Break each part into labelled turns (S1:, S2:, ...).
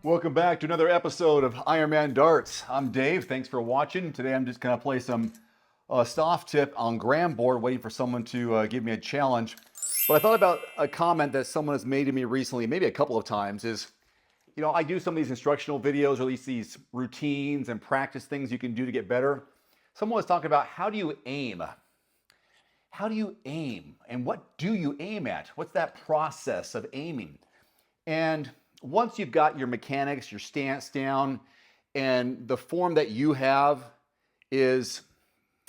S1: Welcome back to another episode of Ironman Darts. I'm Dave. Thanks for watching. Today I'm just going to play some soft tip on GRAN board, waiting for someone to give me a challenge. But I thought about a comment that someone has made to me recently, maybe a couple of times, is, you know, I do some of these instructional videos, or at least these routines and practice things you can do to get better. Someone was talking about, how do you aim? How do you aim? And what do you aim at? What's that process of aiming? And once you've got your mechanics, your stance down, and the form that you have is,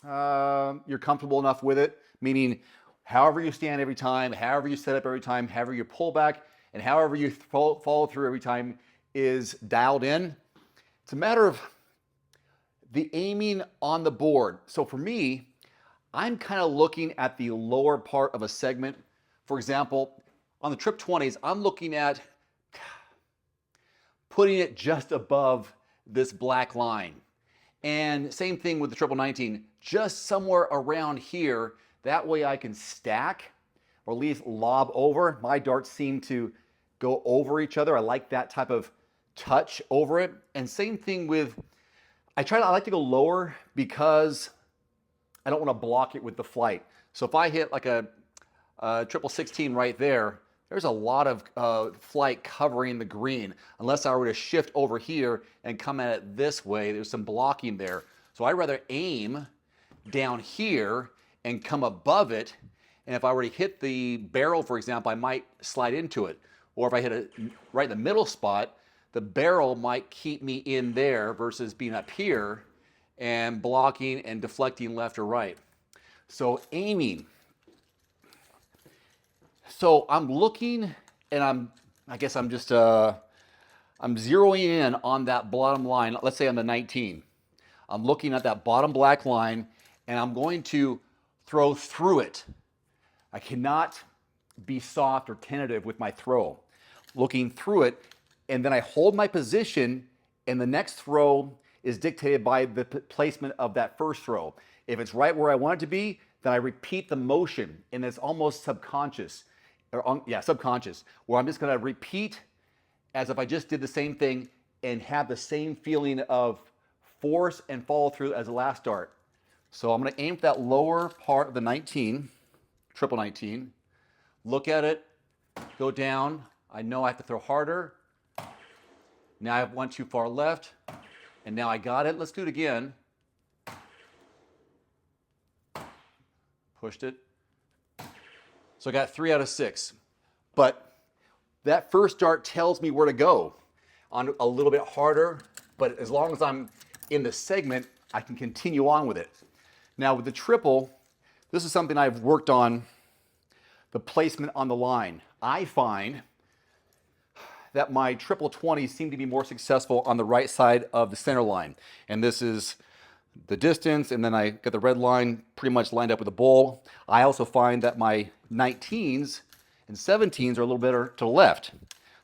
S1: you're comfortable enough with it, meaning however you stand every time, however you set up every time, however you pull back, and however you follow through every time is dialed in. It's a matter of the aiming on the board. So for me, I'm kind of looking at the lower part of a segment. For example, on the trip 20s, I'm looking at putting it just above this black line. And same thing with the triple 19, just somewhere around here. That way I can stack or at least lob over. My darts seem to go over each other. I like that type of touch over it. And same thing with, I like to go lower because I don't want to block it with the flight. So if I hit like a triple 16 right there, there's a lot of flight covering the green. Unless I were to shift over here and come at it this way, there's some blocking there. So I'd rather aim down here and come above it. And if I were to hit the barrel, for example, I might slide into it. Or if I hit it right in the middle spot, the barrel might keep me in there versus being up here and blocking and deflecting left or right. So aiming. So I'm looking, and I guess I'm just, I'm zeroing in on that bottom line. Let's say on the 19. I'm looking at that bottom black line, and I'm going to throw through it. I cannot be soft or tentative with my throw. Looking through it, and then I hold my position, and the next throw is dictated by the placement of that first throw. If it's right where I want it to be, then I repeat the motion, and it's almost subconscious. Subconscious, where I'm just going to repeat as if I just did the same thing and have the same feeling of force and follow through as the last dart. So I'm going to aim for that lower part of the 19, triple 19, look at it, go down. I know I have to throw harder. Now I have one too far left, and now I got it. Let's do it again. Pushed it. So I got 3 out of 6. But that first dart tells me where to go. On a little bit harder, but as long as I'm in the segment, I can continue on with it. Now with the triple, this is something I've worked on, the placement on the line. I find that my triple 20s seem to be more successful on the right side of the center line. And this is the distance, and then I got the red line pretty much lined up with the bowl. I also find that my 19s and 17s are a little better to the left.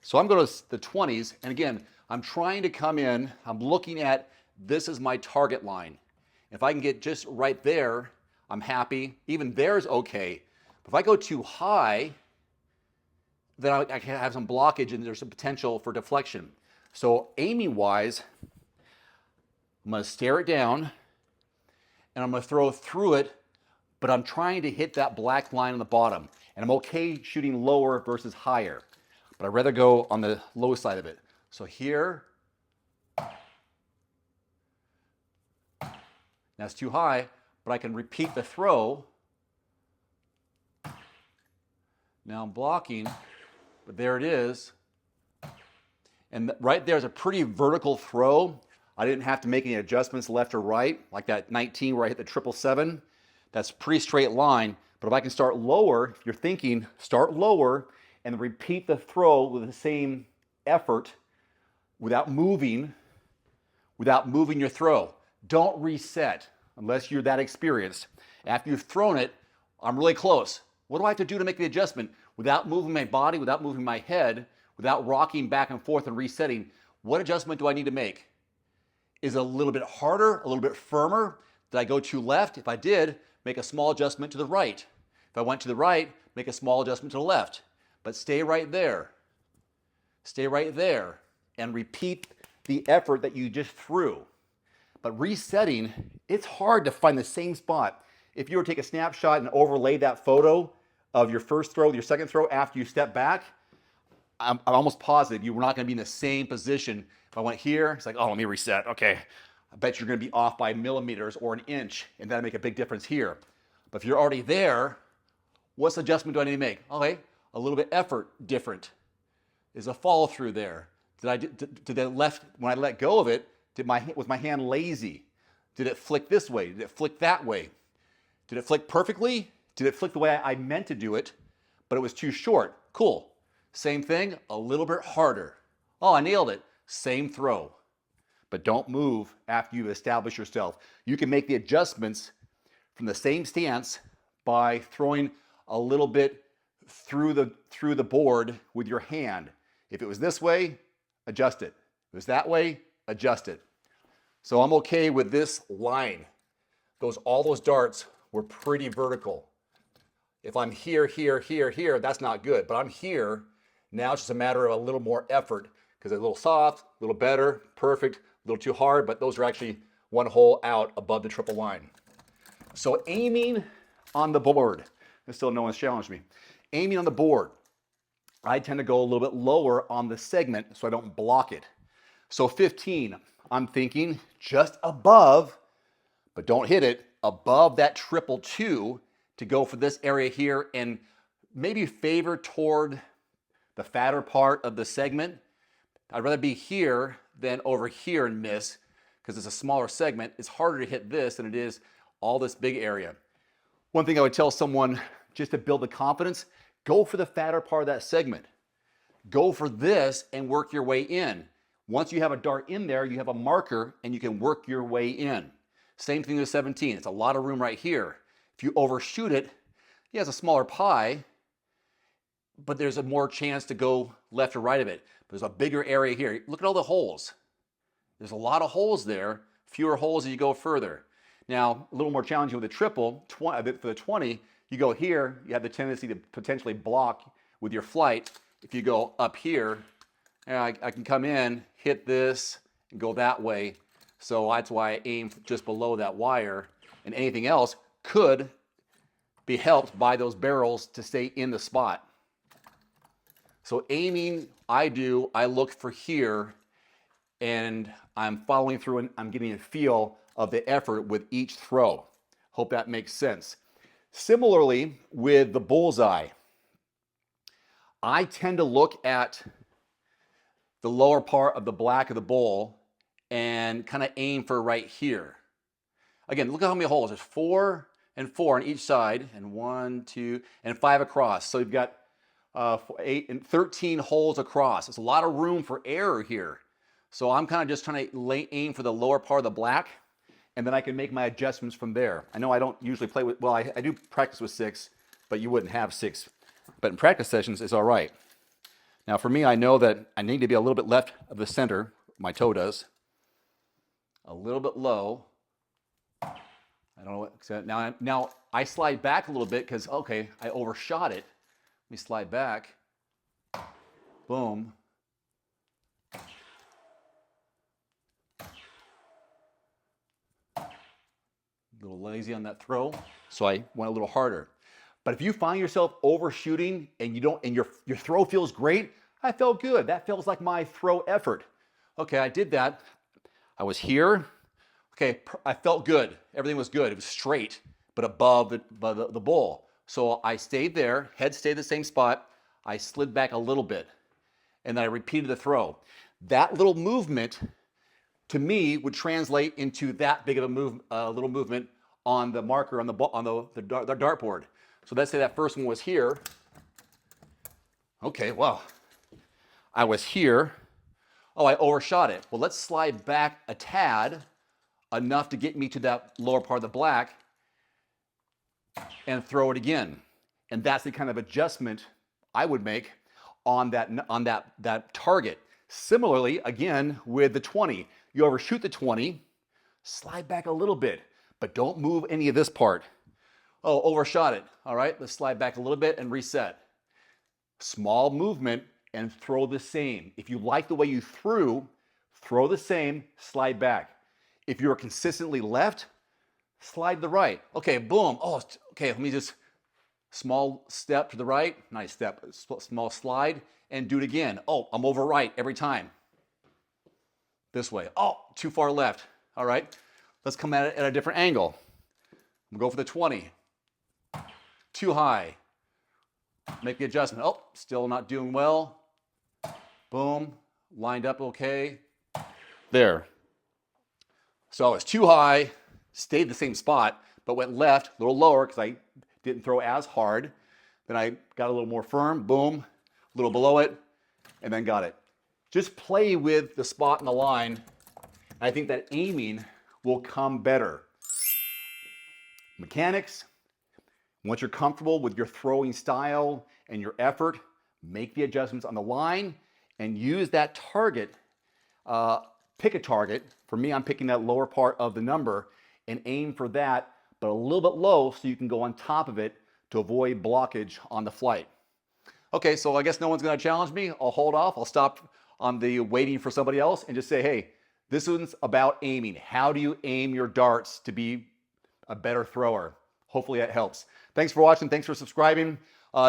S1: So I'm going to the 20s, and again, I'm trying to come in, I'm looking at, this is my target line. If I can get just right there, I'm happy. Even there's okay. But if I go too high, then I can have some blockage and there's some potential for deflection. So aiming wise, I'm going to stare it down, and I'm going to throw through it, but I'm trying to hit that black line on the bottom. And I'm okay shooting lower versus higher, but I'd rather go on the low side of it. So here, that's too high, but I can repeat the throw. Now I'm blocking, but there it is. And right there is a pretty vertical throw. I didn't have to make any adjustments left or right, like that 19 where I hit the triple 7. That's a pretty straight line. But if I can start lower, if you're thinking, start lower and repeat the throw with the same effort without moving your throw. Don't reset unless you're that experienced. After you've thrown it, I'm really close. What do I have to do to make the adjustment? Without moving my body, without moving my head, without rocking back and forth and resetting, what adjustment do I need to make? Is it a little bit harder, a little bit firmer? Did I go too left? If I did, make a small adjustment to the right. If I went to the right, make a small adjustment to the left. But stay right there. Stay right there. and repeat the effort that you just threw. But resetting, it's hard to find the same spot. If you were to take a snapshot and overlay that photo of your first throw, your second throw after you step back, I'm almost positive you were not going to be in the same position. If I went here, it's like, oh, let me reset. Okay, I bet you're going to be off by millimeters or an inch, and that'll make a big difference here. But if you're already there, what's adjustment do I need to make? Okay, a little bit effort different. Is a follow through there? Did the left, when I let go of it, was my hand lazy? Did it flick this way? Did it flick that way? Did it flick perfectly? Did it flick the way I meant to do it, but it was too short? Cool. Same thing, a little bit harder. Oh, I nailed it. Same throw. But don't move after you've established yourself. You can make the adjustments from the same stance by throwing a little bit through the board with your hand. If it was this way, adjust it. If it was that way, adjust it. So I'm okay with this line. All those darts were pretty vertical. If I'm here, here, here, here, that's not good. But I'm here. Now it's just a matter of a little more effort because it's a little soft, a little better, perfect, a little too hard, but those are actually one hole out above the triple line. So aiming on the board, and still no one's challenged me. Aiming on the board, I tend to go a little bit lower on the segment so I don't block it. So 15, I'm thinking just above, but don't hit it, above that triple two to go for this area here and maybe favor toward the fatter part of the segment. I'd rather be here than over here and miss because it's a smaller segment. It's harder to hit this than it is all this big area. One thing I would tell someone just to build the confidence, go for the fatter part of that segment. Go for this and work your way in. Once you have a dart in there, you have a marker and you can work your way in. Same thing with 17. It's a lot of room right here. If you overshoot it, yeah, it's a smaller pie, but there's a more chance to go left or right of it. There's a bigger area here. Look at all the holes. There's a lot of holes there, fewer holes as you go further. Now, a little more challenging with the triple, for the 20, you go here, you have the tendency to potentially block with your flight. If you go up here, I can come in, hit this, and go that way. So that's why I aim just below that wire, and anything else could be helped by those barrels to stay in the spot. So aiming, I look for here, and I'm following through and I'm getting a feel of the effort with each throw. Hope that makes sense. Similarly, with the bullseye, I tend to look at the lower part of the black of the bowl and kind of aim for right here. Again, look at how many holes. There's 4 and 4 on each side, and 1, 2, and 5 across. So you've got 8 and 13 holes across. There's a lot of room for error here. So I'm kind of just trying to aim for the lower part of the black, and then I can make my adjustments from there. I know I don't usually play with, well, I do practice with 6, but you wouldn't have 6. But in practice sessions, it's all right. Now for me, I know that I need to be a little bit left of the center, my toe does. A little bit low. I don't know what, now I slide back a little bit because, okay, I overshot it. Let me slide back. Boom. A little lazy on that throw, so I went a little harder. But if you find yourself overshooting and your throw feels great, I felt good. That feels like my throw effort. Okay, I did that. I was here. Okay, I felt good. Everything was good. It was straight, but above the bowl. So I stayed there, head stayed the same spot. I slid back a little bit, and then I repeated the throw. That little movement, to me, would translate into that big of a little movement on the marker on the dartboard. So let's say that first one was here. Okay, well, I was here. Oh, I overshot it. Well, let's slide back a tad, enough to get me to that lower part of the black, and throw it again. And that's the kind of adjustment I would make on that target. Similarly, again, with the 20, you overshoot the 20, slide back a little bit, but don't move any of this part. Oh, overshot it. All right, let's slide back a little bit and reset. Small movement, and throw the same. If you like the way you threw, throw the same, slide back. If you're consistently left, slide to the right. Okay, boom. Oh, okay, let me just small step to the right. Nice step, small slide, and do it again. Oh, I'm over right every time. This way. Oh, too far left. All right, let's come at it at a different angle. I'm gonna go for the 20. Too high. Make the adjustment. Oh, still not doing well. Boom, lined up okay. There. So it's too high, stayed the same spot, but went left, a little lower because I didn't throw as hard. Then I got a little more firm, boom, a little below it, and then got it. Just play with the spot and the line. I think that aiming will come better. Mechanics, once you're comfortable with your throwing style and your effort, make the adjustments on the line and use that target. Pick a target. For me, I'm picking that lower part of the number and aim for that, but a little bit low so you can go on top of it to avoid blockage on the flight. Okay, so I guess no one's gonna challenge me. I'll hold off. I'll stop on the waiting for somebody else and just say, hey, this one's about aiming. How do you aim your darts to be a better thrower? Hopefully that helps. Thanks for watching. Thanks for subscribing.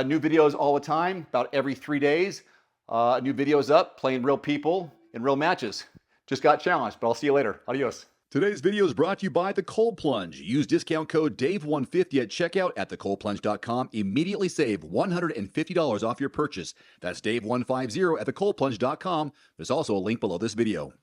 S1: New videos all the time, about every 3 days. New videos up, playing real people in real matches. Just got challenged, but I'll see you later. Adios.
S2: Today's video is brought to you by The Cold Plunge. Use discount code DAVE150 at checkout at thecoldplunge.com. Immediately save $150 off your purchase. That's DAVE150 at thecoldplunge.com. There's also a link below this video.